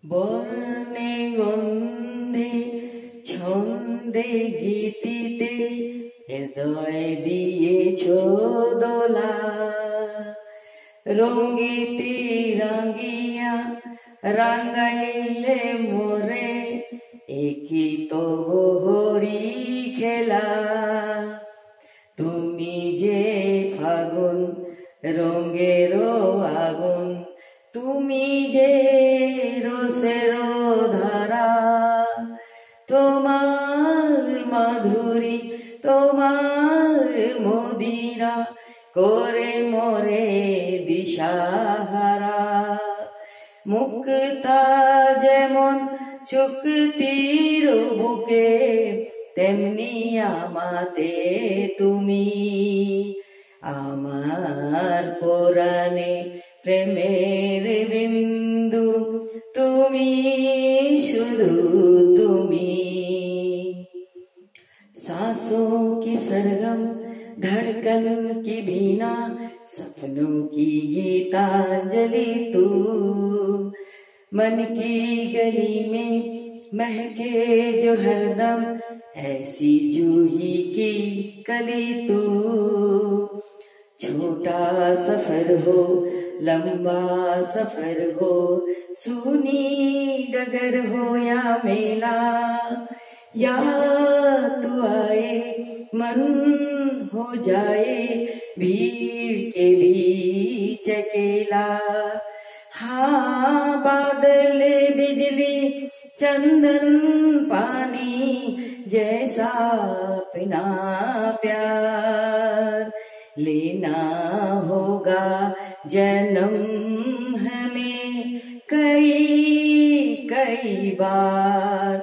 বর্ণে গন্ধে ছন্দে গীতিতে হৃদয় দিয়েছ দোলা, রঙ্গিতে রাঙ্গিয়া রাঙ্গাইলে মোরে, একই তো হরি খেলা। তুমি যে ফাগুন রঙের আগুন, তুমি যে রসের ধারা, তোমার মাধুরী তোমার মদিরা করে মোরে দিশাহারা। মুক্তা যেমন চুক্তির বুকে, তেমনি আমাতে তুমি। আমার পরাণে প্রেমের বিন্দু তুমি, শুধু তুমি। सांसों की सरगम धड़कन की बीना, सपनों की गीतांजलि तू। मन की गली में महके जो हरदम, ऐसी जूही की कली तू। छोटा सफर हो लंबा सफर हो, सूनी डगर हो या मेला, या तू आए मन हो जाए भीड़ के बीच अकेला। हाँ बादल बिजली चंदन पानी जैसा अपना प्यार, लेना होगा जन्म हमें कई कई बार।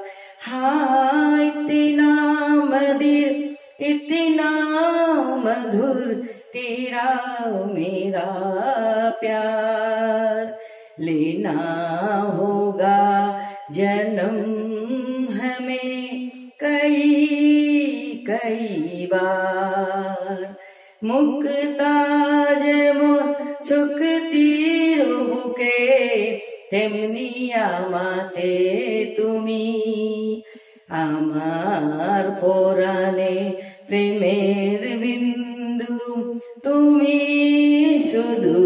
हाँ इतना मधुर इतना मधुर तेरा मेरा प्यार, लेना होगा जन्म हमें कई कई बार। मुक्ता যেমন চুক্তির বুকে, তেমনি আমাতে তুমি। আমার পরাণে প্রেমের বিন্দু তুমি, শুধু